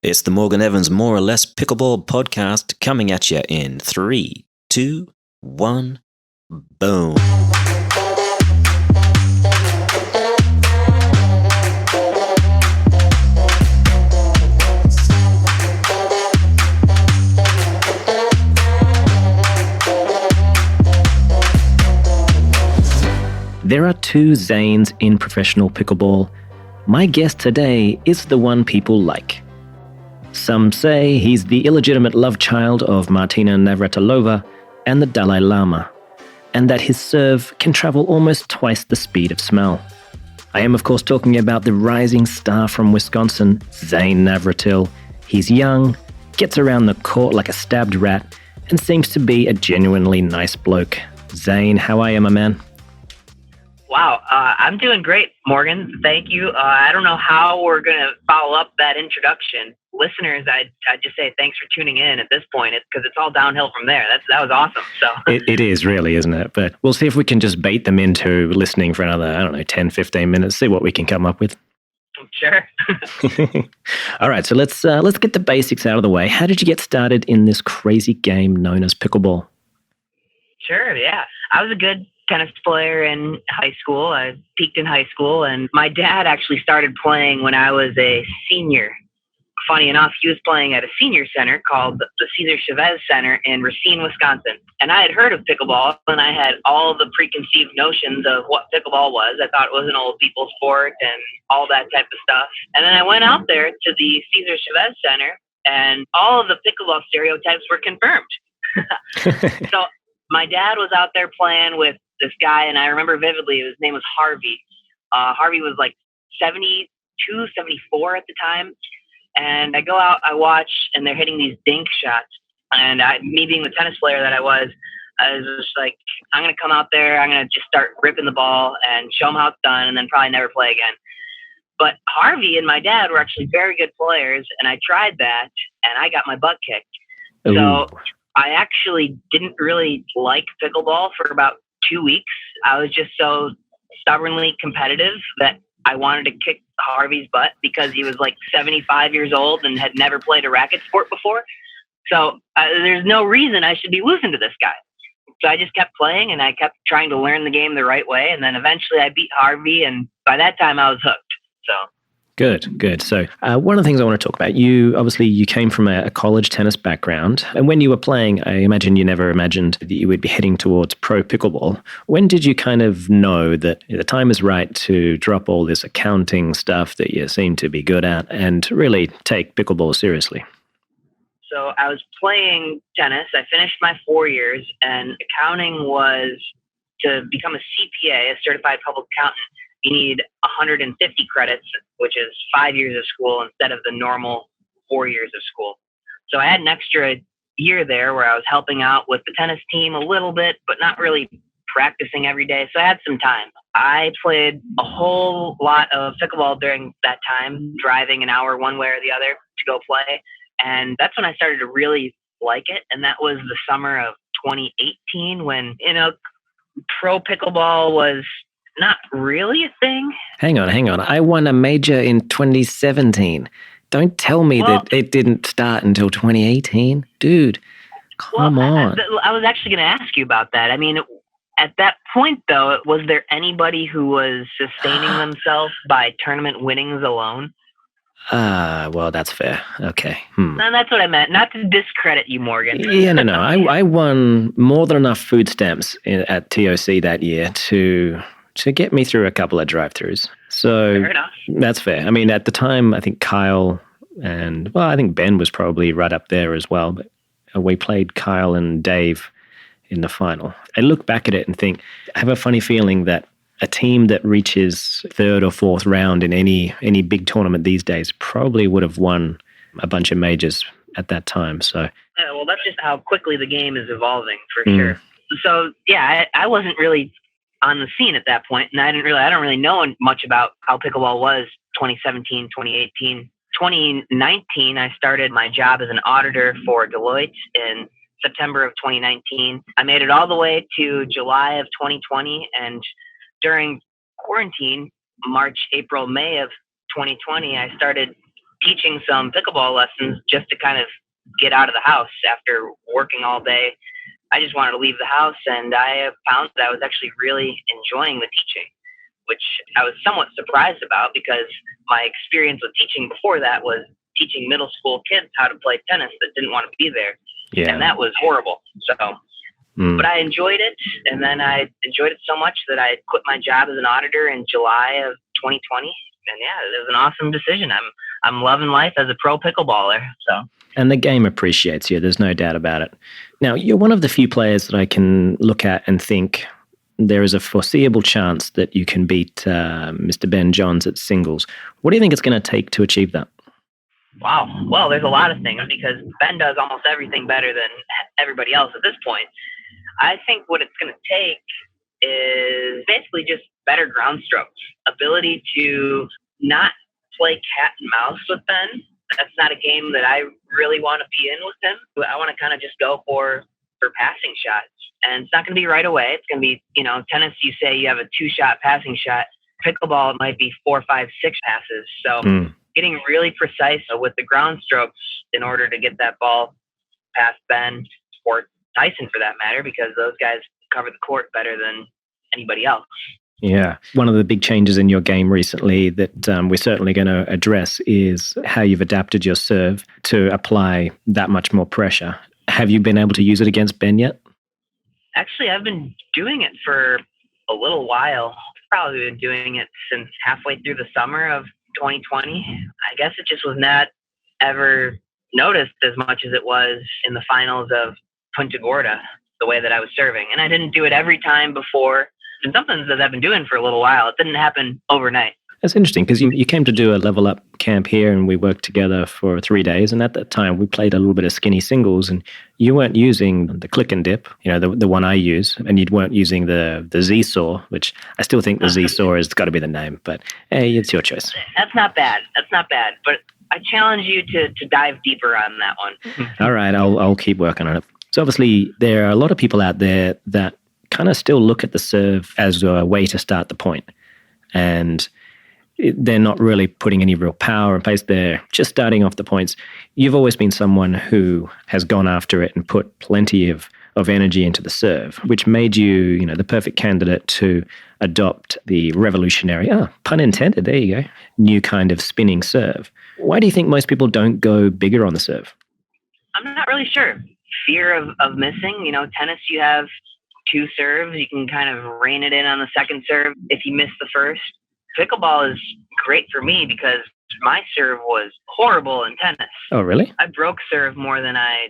It's the Morgan Evans More or Less Pickleball podcast coming at you in 3, 2, 1, boom. There are two Zanes in professional pickleball. My guest today is the one people like. Some say he's the illegitimate love child of Martina Navratilova and the Dalai Lama, and that his serve can travel almost twice the speed of smell. I am, of course, talking about the rising star from Wisconsin, Zane Navratil. He's young, gets around the court like a stabbed rat, and seems to be a genuinely nice bloke. Zane, how are you, my man? Wow, I'm doing great, Morgan. Thank you. I don't know how we're going to follow up that introduction. Listeners, I'd just say thanks for tuning in at this point, because it's all downhill from there. That was awesome. So It is really, isn't it? But we'll see if we can just bait them into listening for another, 10, 15 minutes, see what we can come up with. Sure. All right, so let's get the basics out of the way. How did you get started in this crazy game known as pickleball? Sure, yeah. I was a good tennis player in high school. I peaked in high school, and my dad actually started playing when I was a senior. Funny enough, he was playing at a senior center called the Cesar Chavez Center in Racine, Wisconsin. And I had heard of pickleball, and I had all the preconceived notions of what pickleball was. I thought it was an old people's sport and all that type of stuff. And then I went out there to the Cesar Chavez Center, and all of the pickleball stereotypes were confirmed. So my dad was out there playing with this guy, and I remember vividly, his name was Harvey. Harvey was like 72, 74 at the time. And I go out, I watch, and they're hitting these dink shots. And me being the tennis player that I was just like, I'm going to come out there, I'm going to just start ripping the ball and show them how it's done, and then probably never play again. But Harvey and my dad were actually very good players, and I tried that, and I got my butt kicked. Ooh. So I actually didn't really like pickleball for about 2 weeks. I was just so stubbornly competitive that I wanted to kick Harvey's butt because he was like 75 years old and had never played a racket sport before. So there's no reason I should be losing to this guy. So I just kept playing, and I kept trying to learn the game the right way. And then eventually I beat Harvey, and by that time I was hooked. So Good. So one of the things I want to talk about, you came from a college tennis background. And when you were playing, I imagine you never imagined that you would be heading towards pro pickleball. When did you kind of know that the time is right to drop all this accounting stuff that you seem to be good at and really take pickleball seriously? So I was playing tennis. I finished my 4 years, and accounting was to become a CPA, a certified public accountant. You need 150 credits, which is 5 years of school instead of the normal 4 years of school. So I had an extra year there where I was helping out with the tennis team a little bit, but not really practicing every day. So I had some time. I played a whole lot of pickleball during that time, driving an hour one way or the other to go play. And that's when I started to really like it. And that was the summer of 2018 when, pro pickleball was not really a thing. Hang on. I won a major in 2017. Don't tell me that it didn't start until 2018. Dude, come on. I was actually going to ask you about that. I mean, at that point, though, was there anybody who was sustaining themselves by tournament winnings alone? Well, that's fair. Okay. No, that's what I meant. Not to discredit you, Morgan. Yeah, no. I won more than enough food stamps at TOC that year to get me through a couple of drive-thrus. So fair enough. That's fair. I mean, at the time, I think Kyle and, I think Ben was probably right up there as well. But we played Kyle and Dave in the final. I look back at it and think, I have a funny feeling that a team that reaches third or fourth round in any big tournament these days probably would have won a bunch of majors at that time. So yeah, well, that's just how quickly the game is evolving, for sure. So yeah, I wasn't really on the scene at that point, and I don't really know much about how pickleball was 2017, 2018. 2019, I started my job as an auditor for Deloitte in September of 2019. I made it all the way to July of 2020, and during quarantine, March, April, May of 2020, I started teaching some pickleball lessons just to kind of get out of the house after working all day. I just wanted to leave the house, and I found that I was actually really enjoying the teaching, which I was somewhat surprised about because my experience with teaching before that was teaching middle school kids how to play tennis that didn't want to be there. Yeah. And that was horrible. So, but I enjoyed it. And then I enjoyed it so much that I quit my job as an auditor in July of 2020. And yeah, it was an awesome decision. I'm loving life as a pro pickleballer. So. And the game appreciates you. There's no doubt about it. Now, you're one of the few players that I can look at and think there is a foreseeable chance that you can beat Mr. Ben Johns at singles. What do you think it's going to take to achieve that? Wow. Well, there's a lot of things because Ben does almost everything better than everybody else at this point. I think what it's going to take is basically just better ground strokes, ability to not play cat and mouse with Ben. That's not a game that I really want to be in with him. I want to kind of just go for passing shots. And it's not going to be right away. It's going to be, tennis, you say you have a 2-shot passing shot. Pickleball, it might be 4, 5, 6 passes. So getting really precise with the ground strokes in order to get that ball past Ben or Tyson for that matter, because those guys cover the court better than anybody else. Yeah. One of the big changes in your game recently that we're certainly going to address is how you've adapted your serve to apply that much more pressure. Have you been able to use it against Ben yet? Actually, I've been doing it for a little while. I've probably been doing it since halfway through the summer of 2020. I guess it just was not ever noticed as much as it was in the finals of Punta Gorda, the way that I was serving. And I didn't do it every time before. And something that I've been doing for a little while. It didn't happen overnight. That's interesting because you came to do a level up camp here and we worked together for 3 days. And at that time, we played a little bit of skinny singles and you weren't using the click and dip, the one I use, and you weren't using the Z-Saw, which I still think the Z-Saw has got to be the name. But hey, it's your choice. That's not bad. But I challenge you to dive deeper on that one. All right, I'll keep working on it. So obviously, there are a lot of people out there that kind of still look at the serve as a way to start the point. And they're not really putting any real power in place. They're just starting off the points. You've always been someone who has gone after it and put plenty of energy into the serve, which made you, the perfect candidate to adopt the revolutionary, pun intended, there you go, new kind of spinning serve. Why do you think most people don't go bigger on the serve? I'm not really sure. Fear of missing. Tennis, you have 2 serves. You can kind of rein it in on the second serve if you miss the first. Pickleball is great for me because my serve was horrible in tennis. Oh, really? I broke serve more than I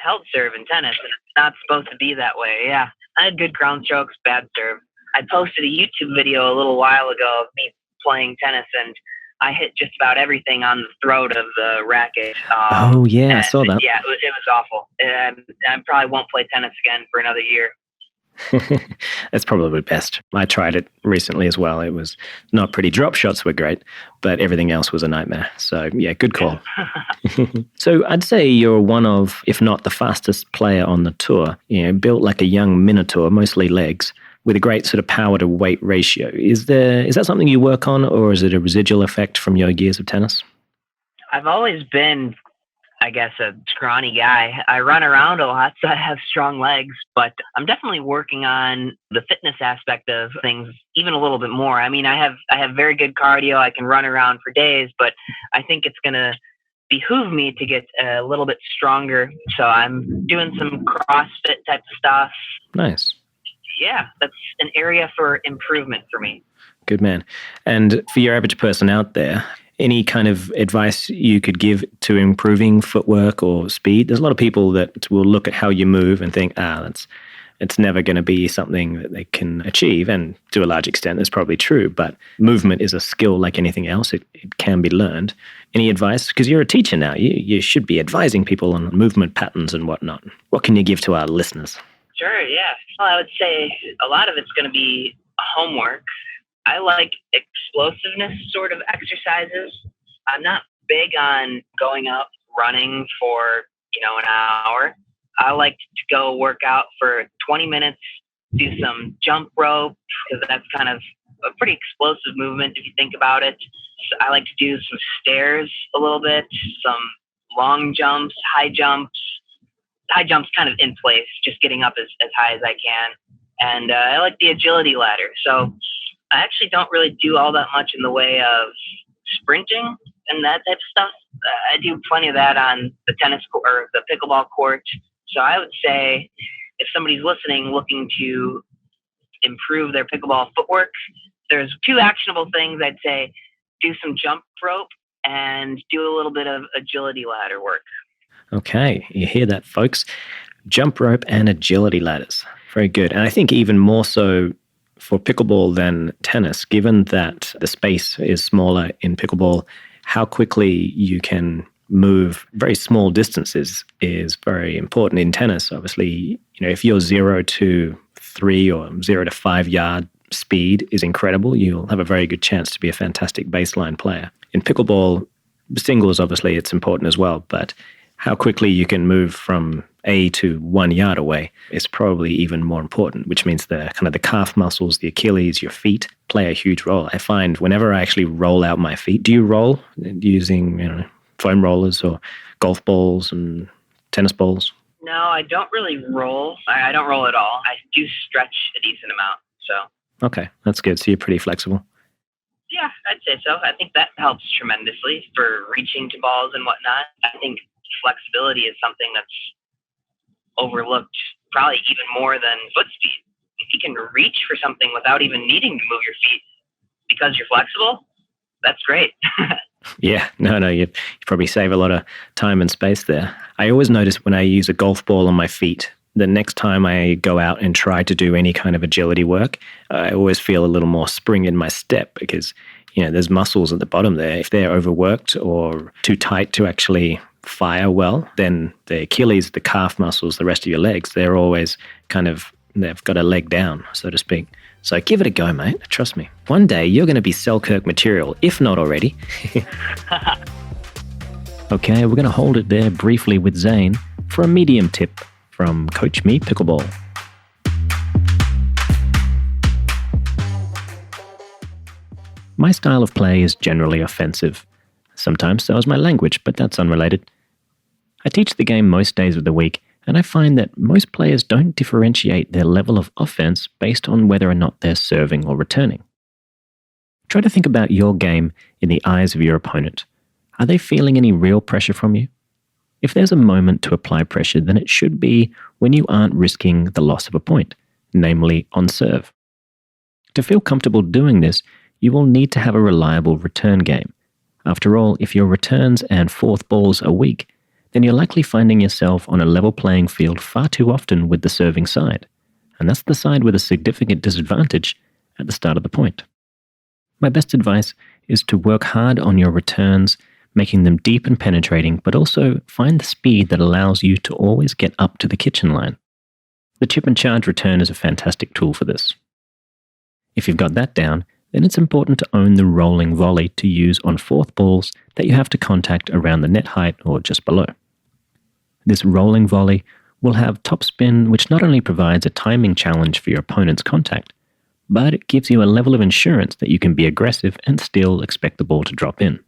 held serve in tennis, and it's not supposed to be that way. Yeah, I had good ground strokes, bad serve. I posted a YouTube video a little while ago of me playing tennis, and I hit just about everything on the throat of the racket. Oh, yeah, I saw that. Yeah, it was awful. And I probably won't play tennis again for another year. That's probably best. I tried it recently as well. It was not pretty. Drop shots were great, but everything else was a nightmare. So, yeah, good call. So I'd say you're one of, if not the fastest player on the tour, built like a young minotaur, mostly legs, with a great sort of power to weight ratio. Is that something you work on, or is it a residual effect from your years of tennis? I've always been, I guess, a scrawny guy. I run around a lot, so I have strong legs, but I'm definitely working on the fitness aspect of things even a little bit more. I mean, I have very good cardio. I can run around for days, but I think it's going to behoove me to get a little bit stronger. So I'm doing some CrossFit type of stuff. Nice. Yeah, that's an area for improvement for me. Good man. And for your average person out there, any kind of advice you could give to improving footwork or speed? There's a lot of people that will look at how you move and think, it's never going to be something that they can achieve. And to a large extent, that's probably true. But movement is a skill like anything else. It can be learned. Any advice? Because you're a teacher now. You should be advising people on movement patterns and whatnot. What can you give to our listeners? Sure, yeah. Well, I would say a lot of it's going to be homework. I like explosiveness sort of exercises. I'm not big on going out running for, an hour. I like to go work out for 20 minutes, do some jump rope, because that's kind of a pretty explosive movement if you think about it. I like to do some stairs a little bit, some long jumps, high jumps kind of in place, just getting up as high as I can. And I like the agility ladder. So I actually don't really do all that much in the way of sprinting and that type of stuff. I do plenty of that on the tennis court or the pickleball court. So I would say if somebody's listening looking to improve their pickleball footwork, there's two actionable things I'd say. Do some jump rope and do a little bit of agility ladder work. Okay, you hear that, folks? Jump rope and agility ladders. Very good. And I think even more so for pickleball than tennis, given that the space is smaller in pickleball, how quickly you can move very small distances is very important. In tennis, obviously, if you're 0 to 3 or 0 to 5 yard speed is incredible, you'll have a very good chance to be a fantastic baseline player. In pickleball, singles, obviously, it's important as well, but how quickly you can move from A to 1 yard away is probably even more important, which means the calf muscles, the Achilles, your feet play a huge role. I find whenever I actually roll out my feet, do you roll using foam rollers or golf balls and tennis balls? No, I don't really roll. I don't roll at all. I do stretch a decent amount. So okay, that's good. So you're pretty flexible. Yeah, I'd say so. I think that helps tremendously for reaching to balls and whatnot. I think flexibility is something that's overlooked probably even more than foot speed. If you can reach for something without even needing to move your feet because you're flexible, that's great. Yeah, no, you probably save a lot of time and space there. I always notice when I use a golf ball on my feet, the next time I go out and try to do any kind of agility work, I always feel a little more spring in my step because, there's muscles at the bottom there. If they're overworked or too tight to actually fire well, then the Achilles, the calf muscles, the rest of your legs, they're always they've got a leg down, so to speak. So give it a go, mate. Trust me. One day you're going to be Selkirk material, if not already. Okay, we're going to hold it there briefly with Zane for a medium tip from Coach Me Pickleball. My style of play is generally offensive. Sometimes so is my language, but that's unrelated. I teach the game most days of the week, and I find that most players don't differentiate their level of offense based on whether or not they're serving or returning. Try to think about your game in the eyes of your opponent. Are they feeling any real pressure from you? If there's a moment to apply pressure, then it should be when you aren't risking the loss of a point, namely on serve. To feel comfortable doing this, you will need to have a reliable return game. After all, if your returns and fourth balls are weak, then you're likely finding yourself on a level playing field far too often with the serving side, and that's the side with a significant disadvantage at the start of the point. My best advice is to work hard on your returns, making them deep and penetrating, but also find the speed that allows you to always get up to the kitchen line. The chip and charge return is a fantastic tool for this. If you've got that down, then it's important to own the rolling volley to use on fourth balls that you have to contact around the net height or just below. This rolling volley will have topspin, which not only provides a timing challenge for your opponent's contact, but it gives you a level of assurance that you can be aggressive and still expect the ball to drop in.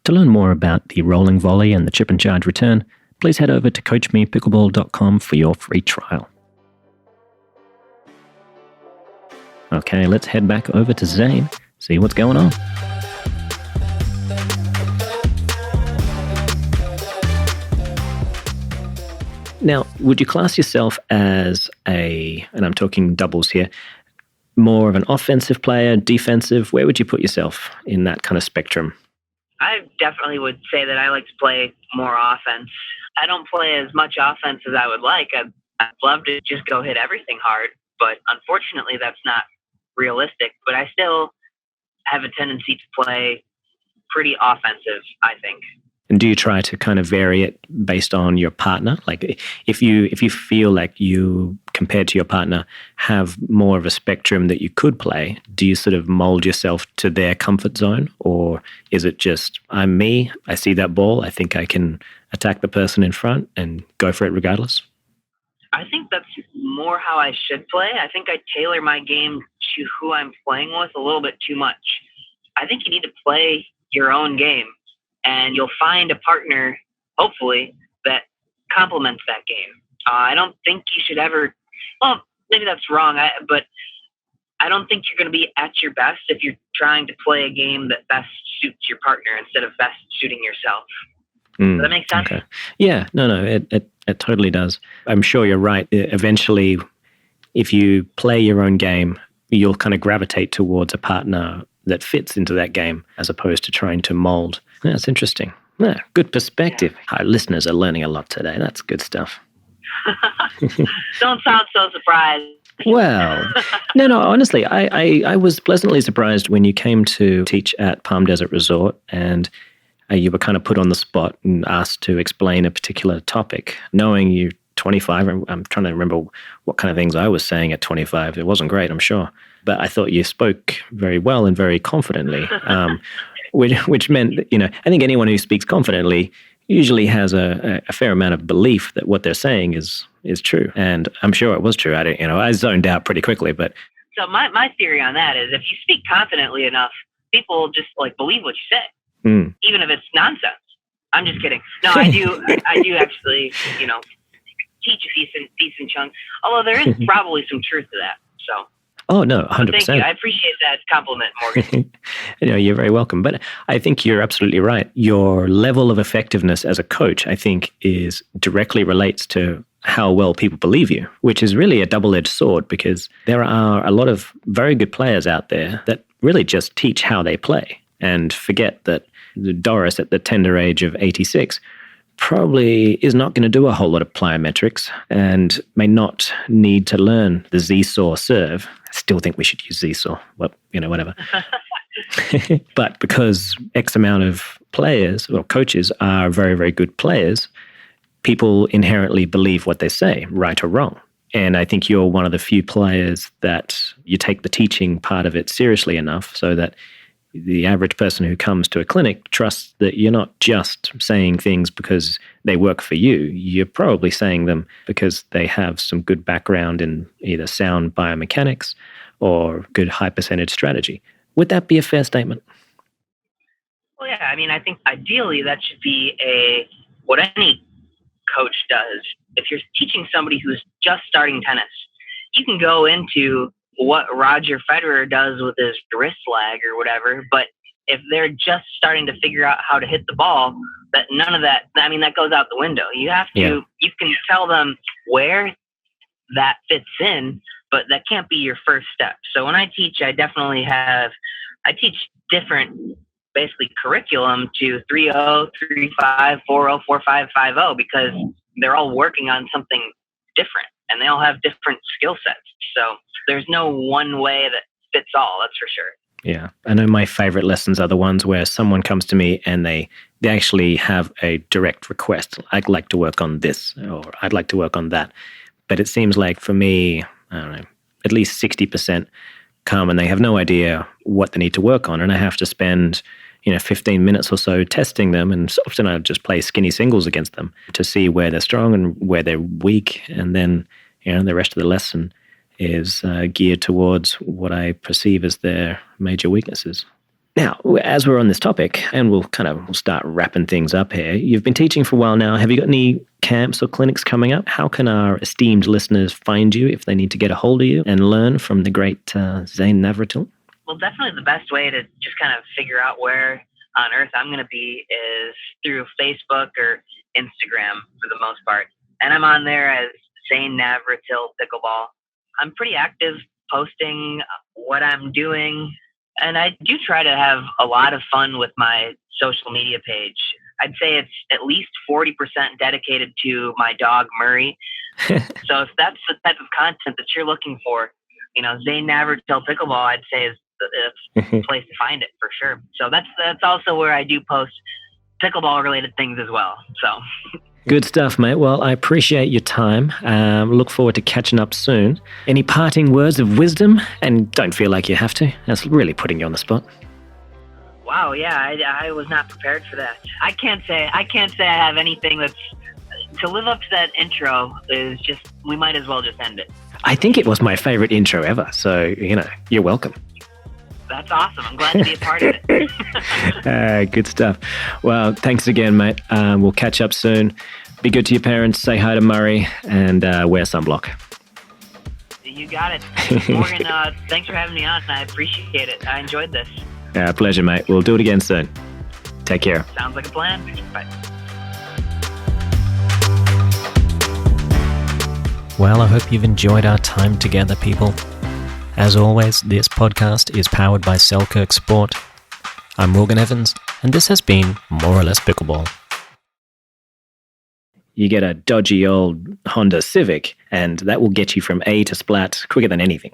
To learn more about the rolling volley and the chip and charge return, please head over to coachmepickleball.com for your free trial. Okay, let's head back over to Zane, see what's going on. Now, would you class yourself as and I'm talking doubles here, more of an offensive player, defensive? Where would you put yourself in that kind of spectrum? I definitely would say that I like to play more offense. I don't play as much offense as I would like. I'd love to just go hit everything hard, but unfortunately that's not realistic. But I still have a tendency to play pretty offensive, I think. And do you try to kind of vary it based on your partner? Like if you feel like you, compared to your partner, have more of a spectrum that you could play, do you sort of mold yourself to their comfort zone? Or is it just, I'm me, I see that ball, I think I can attack the person in front and go for it regardless? I think that's more how I should play. I think I tailor my game to who I'm playing with a little bit too much. I think you need to play your own game, and you'll find a partner, hopefully, that complements that game. I don't think you should ever, well, maybe that's wrong, but I don't think you're going to be at your best if you're trying to play a game that best suits your partner instead of best suiting yourself. Does that make sense? Okay. Yeah, no, it totally does. I'm sure you're right. Eventually, if you play your own game, you'll kind of gravitate towards a partner that fits into that game as opposed to trying to mold. Yeah, that's interesting. Yeah, good perspective. Yeah. Our listeners are learning a lot today. That's good stuff. Don't sound so surprised. Well, no, honestly, I was pleasantly surprised when you came to teach at Palm Desert Resort and you were kind of put on the spot and asked to explain a particular topic, knowing you're 25. I'm trying to remember what kind of things I was saying at 25. It wasn't great, I'm sure. But I thought you spoke very well and very confidently, which meant that, I think anyone who speaks confidently usually has a fair amount of belief that what they're saying is true. And I'm sure it was true. I zoned out pretty quickly, but. So my theory on that is if you speak confidently enough, people just believe what you say. Even if it's nonsense. I'm just kidding. No, I do actually, teach a decent chunk. Although there is probably some truth to that. So. Oh no, 100%. Thank you. I appreciate that compliment, Morgan. You're very welcome. But I think you're absolutely right. Your level of effectiveness as a coach, I think, directly relates to how well people believe you, which is really a double-edged sword because there are a lot of very good players out there that really just teach how they play and forget that Doris at the tender age of 86 probably is not going to do a whole lot of plyometrics and may not need to learn the Z-saw serve. I still think we should use Z-saw. Well, whatever. But because X amount of players or coaches are very, very good players, people inherently believe what they say, right or wrong. And I think you're one of the few players that you take the teaching part of it seriously enough so that the average person who comes to a clinic trusts that you're not just saying things because they work for you. You're probably saying them because they have some good background in either sound biomechanics or good high percentage strategy. Would that be a fair statement? Well, yeah. I think ideally that should be what any coach does. If you're teaching somebody who's just starting tennis, you can go into what Roger Federer does with his wrist lag or whatever, but if they're just starting to figure out how to hit the ball, that none of that, that goes out the window. You have to, you can tell them where that fits in, but that can't be your first step. So when I teach, I teach different, basically curriculum to 3-0, 3-5, 4-0, 4-5, 5-0, because they're all working on something different and they all have different skill sets. So there's no one way that fits all, that's for sure. Yeah. I know my favorite lessons are the ones where someone comes to me and they actually have a direct request. I'd like to work on this or I'd like to work on that. But it seems like for me, I don't know, at least 60% come and they have no idea what they need to work on. And I have to spend 15 minutes or so testing them. And often I just play skinny singles against them to see where they're strong and where they're weak. And then, the rest of the lesson is geared towards what I perceive as their major weaknesses. Now, as we're on this topic, and we'll start wrapping things up here, you've been teaching for a while now. Have you got any camps or clinics coming up? How can our esteemed listeners find you if they need to get a hold of you and learn from the great Zane Navratil? Well, definitely the best way to just kind of figure out where on earth I'm going to be is through Facebook or Instagram for the most part. And I'm on there as Zane Navratil Pickleball. I'm pretty active posting what I'm doing. And I do try to have a lot of fun with my social media page. I'd say it's at least 40% dedicated to my dog, Murray. So if that's the type of content that you're looking for, Zane Navratil Pickleball, I'd say is the place to find it for sure. So that's also where I do post pickleball related things as well. So good stuff, mate. Well, I appreciate your time. Look forward to catching up soon. Any parting words of wisdom? And don't feel like you have to. That's really putting you on the spot. Wow, yeah, I was not prepared for that. I can't say I have anything that's to live up to that intro. Is just we might as well just end it. I think it was my favorite intro ever. So you're welcome. That's awesome. I'm glad to be a part of it. Good stuff. Well, thanks again, mate. We'll catch up soon. Be good to your parents, say hi to Murray, and wear sunblock. You got it. Morgan, thanks for having me on. I appreciate it. I enjoyed this. Pleasure, mate. We'll do it again soon. Take care. Sounds like a plan. Bye. Well, I hope you've enjoyed our time together, people. As always, this podcast is powered by Selkirk Sport. I'm Morgan Evans, and this has been More or Less Pickleball. You get a dodgy old Honda Civic, and that will get you from A to splat quicker than anything.